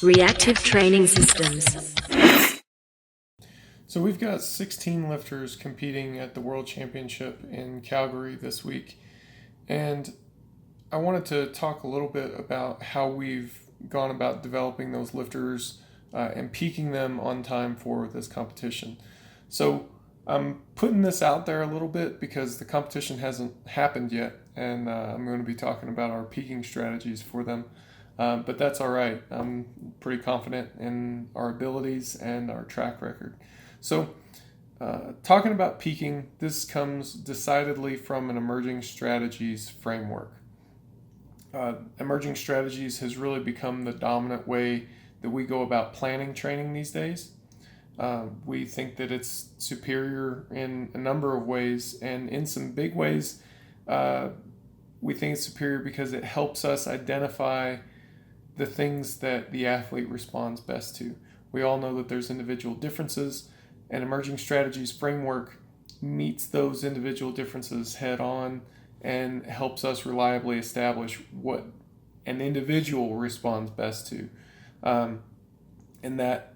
Reactive training systems. So we've got 16 lifters competing at the World Championship in Calgary this week, and I wanted to talk a little bit about how we've gone about developing those lifters and peaking them on time for this competition. So I'm putting this out there a little bit because the competition hasn't happened yet, and I'm going to be talking about our peaking strategies for them. But that's all right. I'm pretty confident in our abilities and our track record. So, talking about peaking, this comes decidedly from an emerging strategies framework. Emerging strategies has really become the dominant way that we go about planning training these days. We think that it's superior in a number of ways, and in some big ways, we think it's superior because it helps us identify the things that the athlete responds best to. We all know that there's individual differences, and emerging strategies framework meets those individual differences head on and helps us reliably establish what an individual responds best to. And that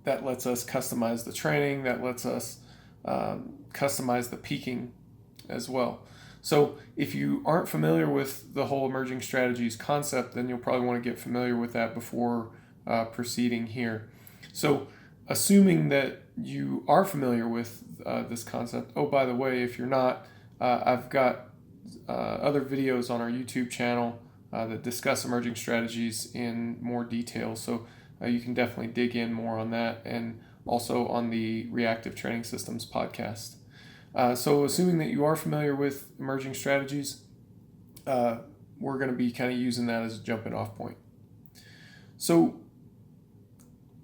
lets us customize the training, that lets us customize the peaking as well. So if you aren't familiar with the whole emerging strategies concept, then you'll probably want to get familiar with that before proceeding here. So assuming that you are familiar with this concept, oh, by the way, if you're not, I've got other videos on our YouTube channel that discuss emerging strategies in more detail. So you can definitely dig in more on that, and also on the Reactive Training Systems podcast. So assuming that you are familiar with emerging strategies, we're going to be kind of using that as a jumping off point. So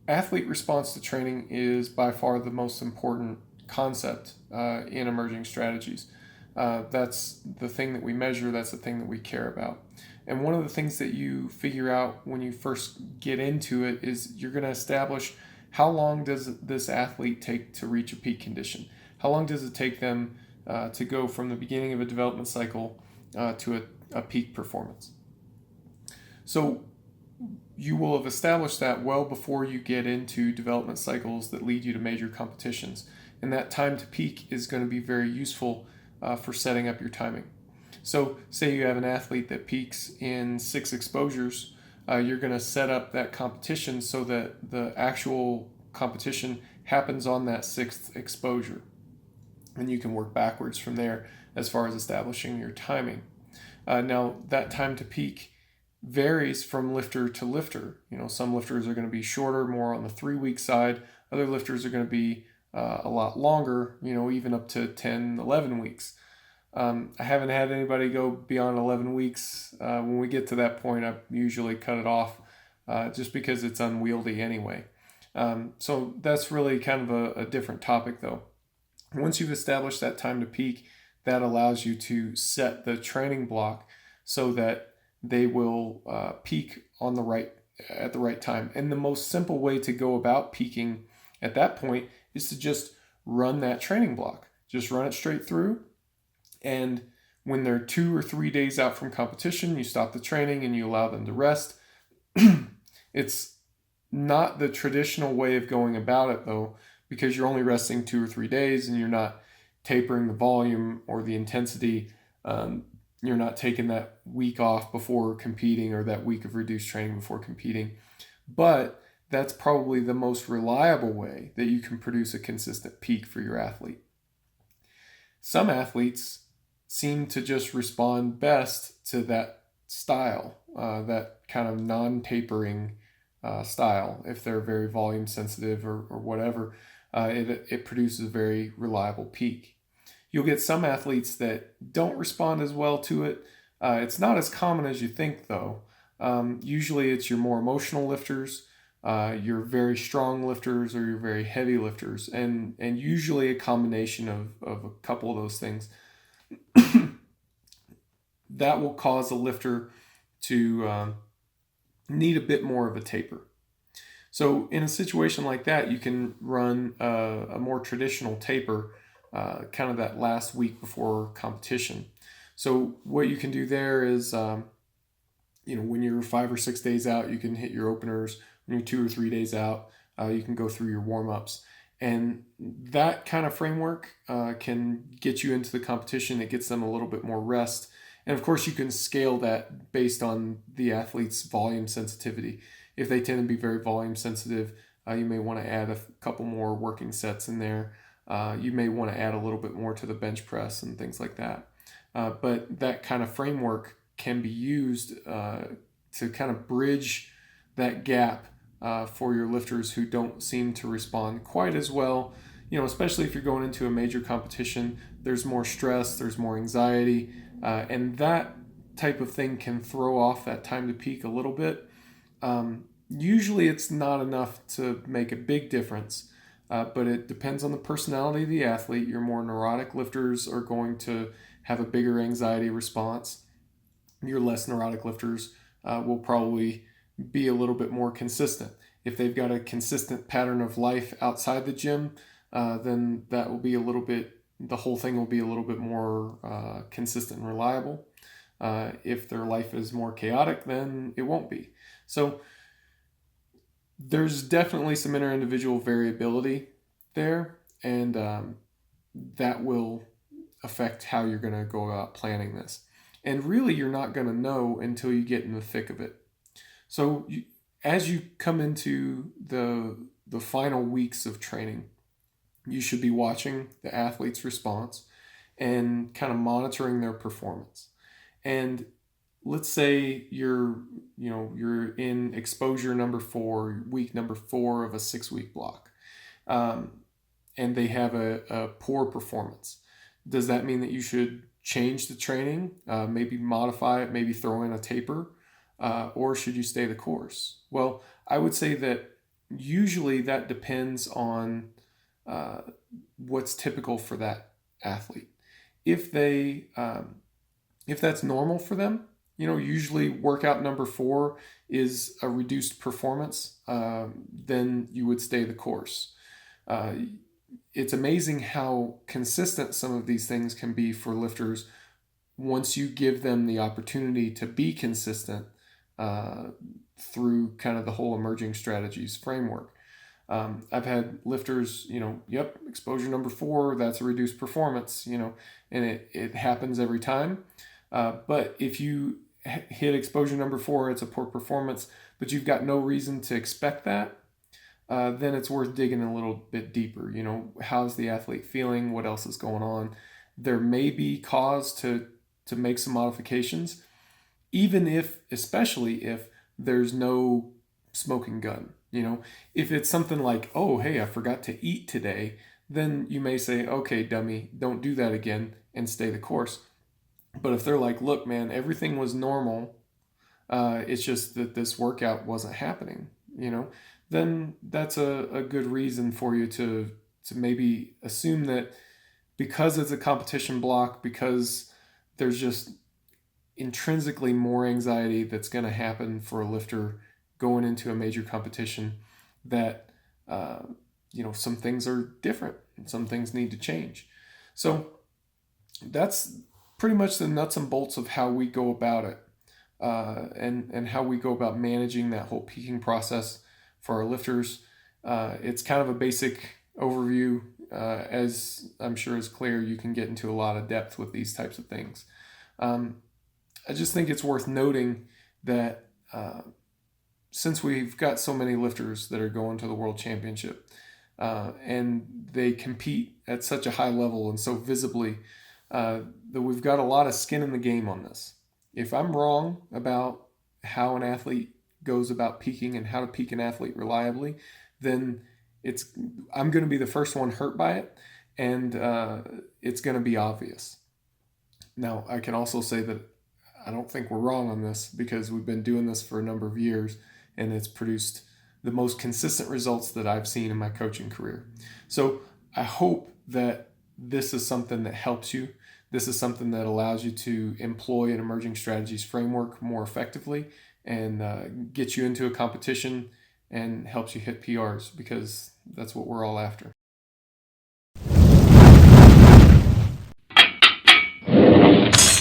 athlete response to training is by far the most important concept in emerging strategies. That's the thing that we measure, that's the thing that we care about. And one of the things that you figure out when you first get into it is you're going to establish how long does this athlete take to reach a peak condition? How long does it take them to go from the beginning of a development cycle to a peak performance? So you will have established that well before you get into development cycles that lead you to major competitions. And that time to peak is going to be very useful for setting up your timing. So say you have an athlete that peaks in 6 exposures, you're going to set up that competition so that the actual competition happens on that 6th exposure. And you can work backwards from there as far as establishing your timing. Now, that time to peak varies from lifter to lifter. Some lifters are going to be shorter, more on the 3-week side. Other lifters are going to be a lot longer, even up to 10, 11 weeks. I haven't had anybody go beyond 11 weeks. When we get to that point, I usually cut it off just because it's unwieldy anyway. So that's really kind of a different topic though. Once you've established that time to peak, that allows you to set the training block so that they will peak at the right time. And the most simple way to go about peaking at that point is to just run that training block. Just run it straight through. And when they're 2 or 3 days out from competition, you stop the training and you allow them to rest. It's not the traditional way of going about it though, because you're only resting 2 or 3 days and you're not tapering the volume or the intensity. You're not taking that week off before competing or that week of reduced training before competing. But that's probably the most reliable way that you can produce a consistent peak for your athlete. Some athletes seem to just respond best to that style, that kind of non-tapering style. If they're very volume sensitive or whatever, it produces a very reliable peak. You'll get some athletes that don't respond as well to it. It's not as common as you think though. Usually it's your more emotional lifters, your very strong lifters, or your very heavy lifters, and usually a combination of a couple of those things. That will cause a lifter to need a bit more of a taper. So in a situation like that, you can run a more traditional taper, kind of that last week before competition. So what you can do there is, when you're 5 or 6 days out, you can hit your openers when you're 2 or 3 days out, you can go through your warm-ups. And that kind of framework can get you into the competition. It gets them a little bit more rest. And of course, you can scale that based on the athlete's volume sensitivity. If they tend to be very volume sensitive, you may want to add a couple more working sets in there. You may want to add a little bit more to the bench press and things like that. But that kind of framework can be used to kind of bridge that gap for your lifters who don't seem to respond quite as well. Especially if you're going into a major competition, there's more stress, there's more anxiety, and that type of thing can throw off that time to peak a little bit. Usually it's not enough to make a big difference, but it depends on the personality of the athlete. Your more neurotic lifters are going to have a bigger anxiety response. Your less neurotic lifters will probably be a little bit more consistent. If they've got a consistent pattern of life outside the gym, then that will be the whole thing will be a little bit more consistent and reliable. If their life is more chaotic, then it won't be. So there's definitely some inter-individual variability there, and that will affect how you're going to go about planning this. And really, you're not going to know until you get in the thick of it. So as you come into the final weeks of training, you should be watching the athlete's response and kind of monitoring their performance. And let's say you're in exposure number 4, week number 4 of a 6-week block, and they have a poor performance. Does that mean that you should change the training, maybe modify it, maybe throw in a taper, or should you stay the course? Well, I would say that usually that depends on what's typical for that athlete. If that's normal for them, usually workout number 4 is a reduced performance, then you would stay the course. It's amazing how consistent some of these things can be for lifters once you give them the opportunity to be consistent through kind of the whole emerging strategies framework. I've had lifters, exposure number 4, that's a reduced performance, and it happens every time. But if you hit exposure number 4, it's a poor performance, but you've got no reason to expect that, then it's worth digging a little bit deeper. How's the athlete feeling? What else is going on? There may be cause to make some modifications, especially if there's no smoking gun. If it's something like, oh, hey, I forgot to eat today, then you may say, okay, dummy, don't do that again and stay the course. But if they're like, look, man, everything was normal, it's just that this workout wasn't happening, then that's a good reason for you to maybe assume that because it's a competition block, because there's just intrinsically more anxiety that's going to happen for a lifter going into a major competition, that some things are different and some things need to change. So that's pretty much the nuts and bolts of how we go about it, and how we go about managing that whole peaking process for our lifters. It's kind of a basic overview. As I'm sure is clear, you can get into a lot of depth with these types of things. I just think it's worth noting that since we've got so many lifters that are going to the World Championship, and they compete at such a high level and so visibly, that we've got a lot of skin in the game on this. If I'm wrong about how an athlete goes about peaking and how to peak an athlete reliably, then I'm going to be the first one hurt by it, and it's going to be obvious. Now, I can also say that I don't think we're wrong on this, because we've been doing this for a number of years, and it's produced the most consistent results that I've seen in my coaching career. So I hope that this is something that helps you. This is something that allows you to employ an emerging strategies framework more effectively, and get you into a competition and helps you hit PRs, because that's what we're all after.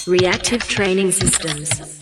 Reactive Training Systems.